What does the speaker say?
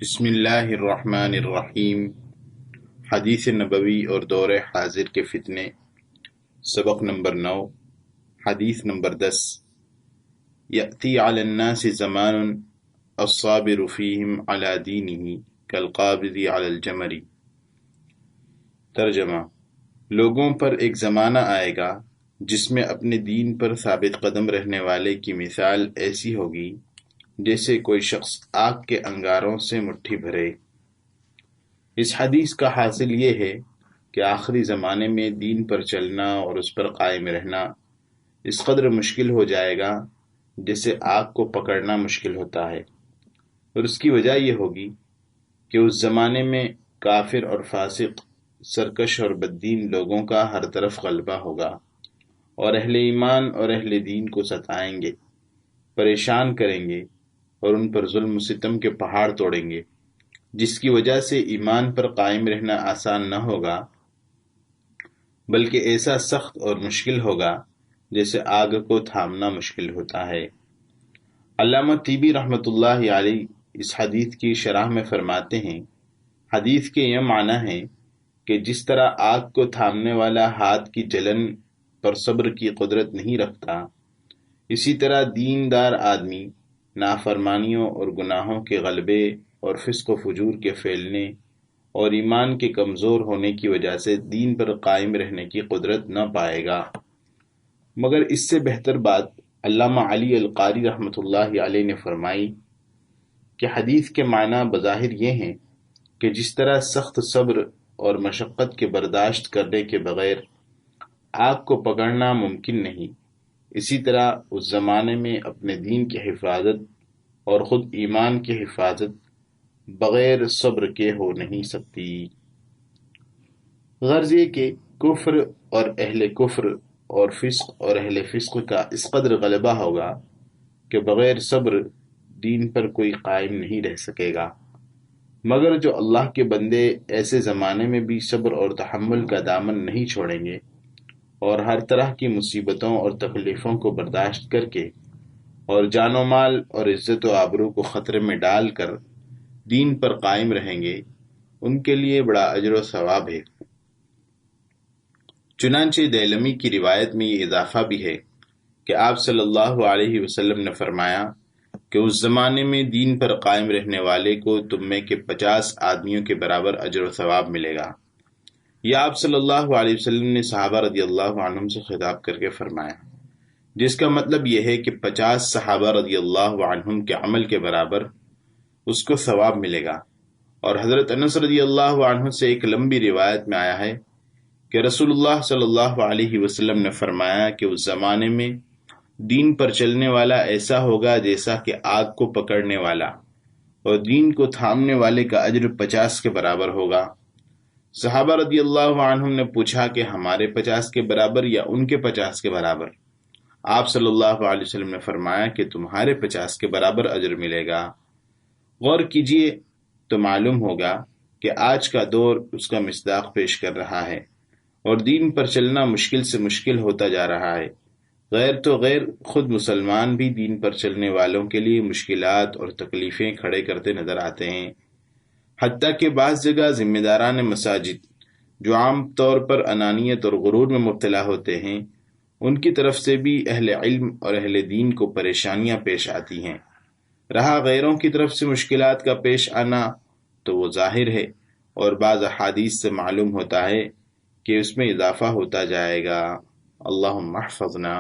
بسم اللہ الرحمن الرحیم۔ حدیث نبوی اور دور حاضر کے فتنے، سبق نمبر 9، حدیث نمبر 10۔ یأتی علی الناس زمان الصابر فیہم علی دینہ کالقابض علی الجمر۔ ترجمہ: لوگوں پر ایک زمانہ آئے گا جس میں اپنے دین پر ثابت قدم رہنے والے کی مثال ایسی ہوگی جیسے کوئی شخص آگ کے انگاروں سے مٹھی بھرے۔ اس حدیث کا حاصل یہ ہے کہ آخری زمانے میں دین پر چلنا اور اس پر قائم رہنا اس قدر مشکل ہو جائے گا جیسے آگ کو پکڑنا مشکل ہوتا ہے، اور اس کی وجہ یہ ہوگی کہ اس زمانے میں کافر اور فاسق، سرکش اور بددین لوگوں کا ہر طرف غلبہ ہوگا، اور اہل ایمان اور اہل دین کو ستائیں گے، پریشان کریں گے اور ان پر ظلم و ستم کے پہاڑ توڑیں گے، جس کی وجہ سے ایمان پر قائم رہنا آسان نہ ہوگا بلکہ ایسا سخت اور مشکل ہوگا جیسے آگ کو تھامنا مشکل ہوتا ہے۔ علامہ طیبی رحمۃ اللہ علیہ اس حدیث کی شرح میں فرماتے ہیں، حدیث کے یہ معنی ہے کہ جس طرح آگ کو تھامنے والا ہاتھ کی جلن پر صبر کی قدرت نہیں رکھتا، اسی طرح دیندار آدمی نافرمانیوں اور گناہوں کے غلبے اور فسق و فجور کے پھیلنے اور ایمان کے کمزور ہونے کی وجہ سے دین پر قائم رہنے کی قدرت نہ پائے گا۔ مگر اس سے بہتر بات علامہ علی القاری رحمۃ اللہ علیہ نے فرمائی کہ حدیث کے معنی بظاہر یہ ہیں کہ جس طرح سخت صبر اور مشقت کے برداشت کرنے کے بغیر آگ کو پکڑنا ممکن نہیں، اسی طرح اس زمانے میں اپنے دین کی حفاظت اور خود ایمان کی حفاظت بغیر صبر کے ہو نہیں سکتی۔ غرض یہ کہ کفر اور اہل کفر اور فسق اور اہل فسق کا اس قدر غلبہ ہوگا کہ بغیر صبر دین پر کوئی قائم نہیں رہ سکے گا۔ مگر جو اللہ کے بندے ایسے زمانے میں بھی صبر اور تحمل کا دامن نہیں چھوڑیں گے اور ہر طرح کی مصیبتوں اور تکلیفوں کو برداشت کر کے اور جان و مال اور عزت و آبرو کو خطرے میں ڈال کر دین پر قائم رہیں گے، ان کے لیے بڑا اجر و ثواب ہے۔ چنانچہ دیلمی کی روایت میں یہ اضافہ بھی ہے کہ آپ صلی اللہ علیہ وسلم نے فرمایا کہ اس زمانے میں دین پر قائم رہنے والے کو تم میں کے 50 آدمیوں کے برابر اجر و ثواب ملے گا۔ یہ آپ صلی اللہ علیہ وسلم نے صحابہ رضی اللہ عنہم سے خطاب کر کے فرمایا، جس کا مطلب یہ ہے کہ 50 صحابہ رضی اللہ عنہم کے عمل کے برابر اس کو ثواب ملے گا۔ اور حضرت انس رضی اللہ عنہ سے ایک لمبی روایت میں آیا ہے کہ رسول اللہ صلی اللہ علیہ وسلم نے فرمایا کہ اس زمانے میں دین پر چلنے والا ایسا ہوگا جیسا کہ آگ کو پکڑنے والا، اور دین کو تھامنے والے کا اجر 50 کے برابر ہوگا۔ صحابہ رضی اللہ عنہم نے پوچھا کہ ہمارے 50 کے برابر یا ان کے 50 کے برابر؟ آپ صلی اللہ علیہ وسلم نے فرمایا کہ تمہارے 50 کے برابر اجر ملے گا۔ غور کیجئے تو معلوم ہوگا کہ آج کا دور اس کا مصداق پیش کر رہا ہے، اور دین پر چلنا مشکل سے مشکل ہوتا جا رہا ہے۔ غیر خود مسلمان بھی دین پر چلنے والوں کے لیے مشکلات اور تکلیفیں کھڑے کرتے نظر آتے ہیں، حتیٰ کہ بعض جگہ ذمہ داران مساجد جو عام طور پر انانیت اور غرور میں مبتلا ہوتے ہیں، ان کی طرف سے بھی اہل علم اور اہل دین کو پریشانیاں پیش آتی ہیں۔ رہا غیروں کی طرف سے مشکلات کا پیش آنا تو وہ ظاہر ہے، اور بعض احادیث سے معلوم ہوتا ہے کہ اس میں اضافہ ہوتا جائے گا۔ اللہم احفظنا۔